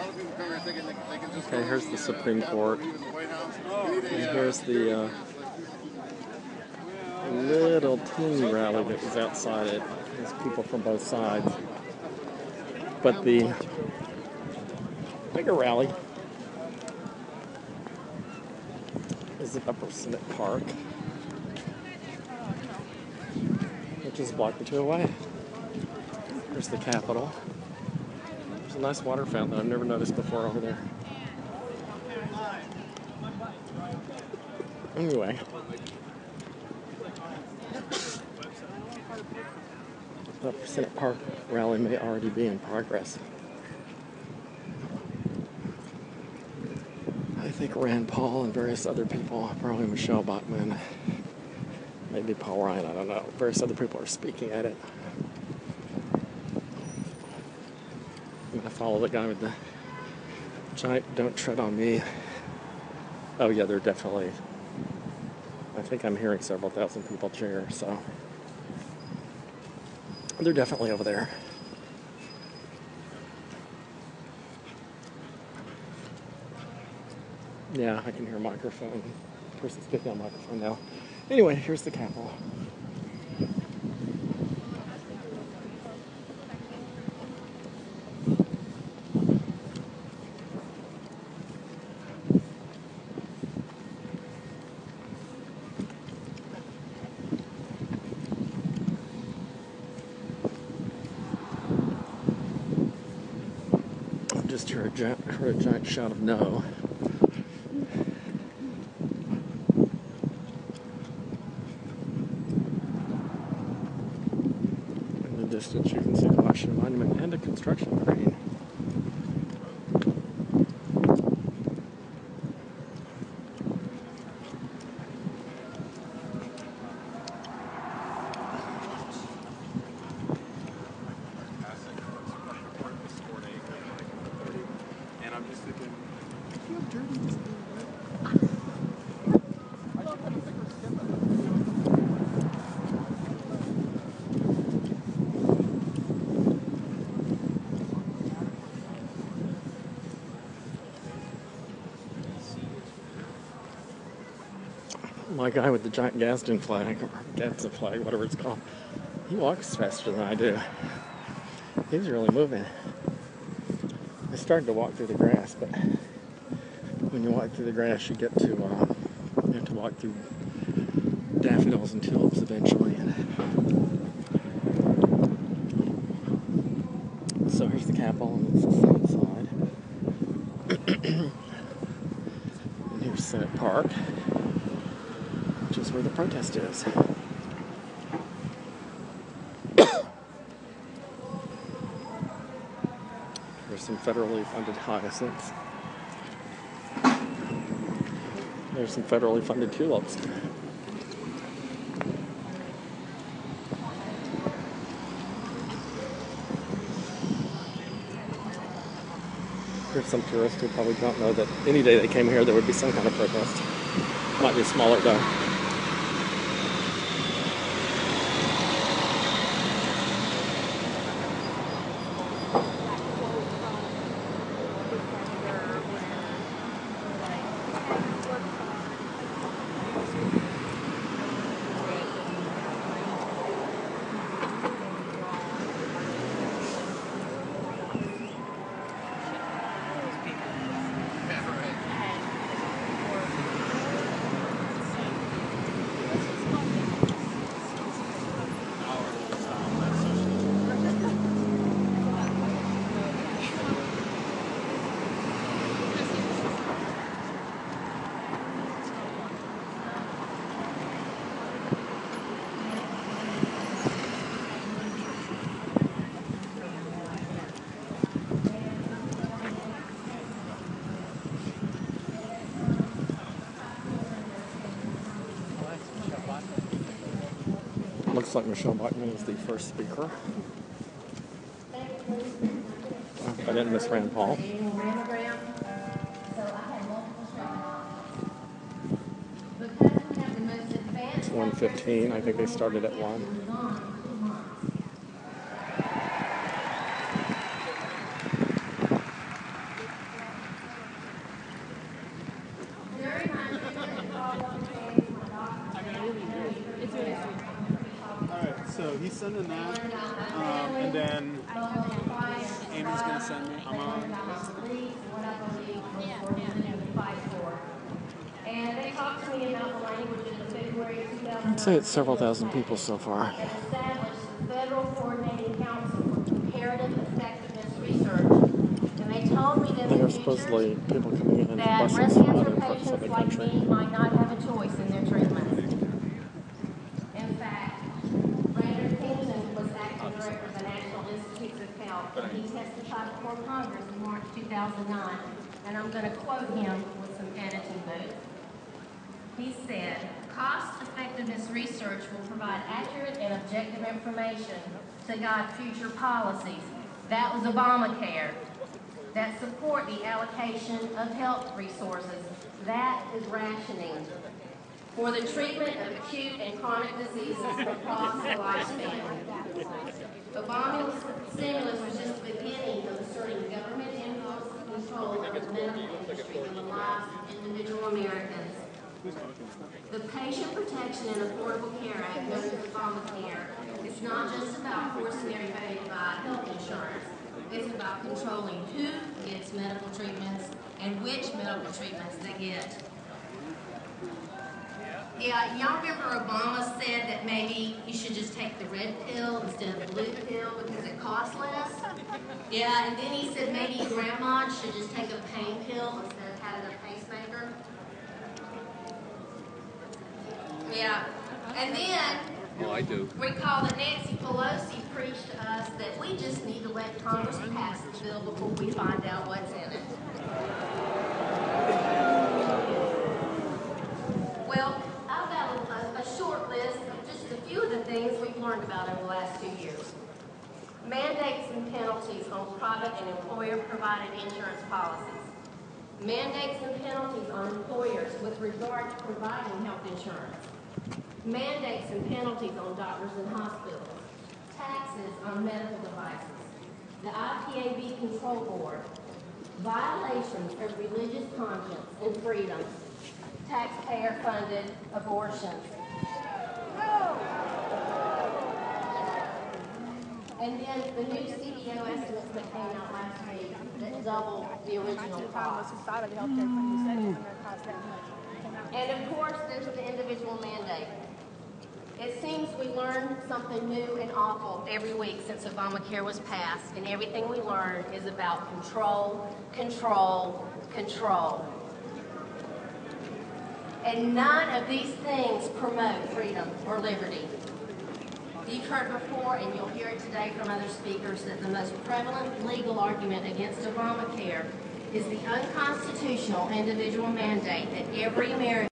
Okay, here's the Supreme Court. And here's the little teeny rally that was outside it. There's people from both sides. But the bigger rally is at Upper Senate Park, which is a block or two away. Here's the Capitol. There's a nice water fountain that I've never noticed before over there. Anyway, the Upper Senate Park rally may already be in progress. I think Rand Paul and various other people, probably Michelle Bachmann, maybe Paul Ryan, I don't know, various other people are speaking at it. I'm going to follow the guy with the giant "Don't Tread on Me." Oh yeah, they're definitely, I think I'm hearing several thousand people cheer, so they're definitely over there. Yeah, I can hear a microphone. Person's speaking on a microphone now. Anyway, here's the Capitol. I just heard a giant shout of no. In the distance, you can see the Washington Monument and a construction crane. And I'm just thinking, you have dirty this thing, My guy with the giant Gadsden flag, or Gadsden flag, whatever it's called, he walks faster than I do. He's really moving. I started to walk through the grass, but when you walk through the grass, you have to walk through daffodils and tulips eventually. So here's the Capitol, and it's the south side. And here's Senate Park, which is where the protest is. There's some federally funded hyacinths. There's some federally funded tulips. There's some tourists who probably don't know that any day they came here there would be some kind of protest. Might be smaller though. Looks like Michelle Bachmann is the first speaker. I didn't miss Rand Paul. It's 1:15. I think they started at 1. sending that. And then Amy's gonna send me. I'm on. And they talked to me about the language in the February 2000. I'd say it's several thousand people so far. And established the Federal Coordinating Council for Comparative Effectiveness Research. And they told me that There in are the supposedly future people coming in that buses from residents other or parts of the patients like country. me might not have a choice in their treatment. In fact, Raymond Kingston was acting director of the National Institutes of Health, and he testified before Congress in March 2009, and I'm going to quote him with some editing booth. He said, "Cost-effectiveness research will provide accurate and objective information to guide future policies." That was Obamacare. That support the allocation of health resources. That is rationing for the treatment of acute and chronic diseases across the lifespan. Obama's stimulus was just the beginning of asserting government influence and control of the medical industry and the lives of individual Americans. The Patient Protection and Affordable Care Act, known as Obamacare, is not just about forcing everybody to buy health insurance. It's about controlling who gets medical treatments and which medical treatments they get. Yeah, y'all remember Obama said that maybe you should just take the red pill instead of the blue pill because it costs less? Yeah, and then he said maybe grandma should just take a pain pill instead of having a pacemaker. Yeah, and then I do. recall that Nancy Pelosi preached to us that we just need to let Congress pass the bill before we find out what's in it. Well, I've got a short list of just a few of the things we've learned about over the last 2 years. Mandates and penalties on private and employer-provided insurance policies. Mandates and penalties on employers with regard to providing health insurance. Mandates and penalties on doctors and hospitals. Taxes on medical devices. The IPAB Control Board. Violations of religious conscience and freedom. Taxpayer-funded abortions. And then the new CBO estimates that came out last week that doubled the original cost. And of course, there's the individual mandate. It seems we learn something new and awful every week since Obamacare was passed, and everything we learn is about control, control, control. And none of these things promote freedom or liberty. You've heard before, and you'll hear it today from other speakers, that the most prevalent legal argument against Obamacare is the unconstitutional individual mandate that every American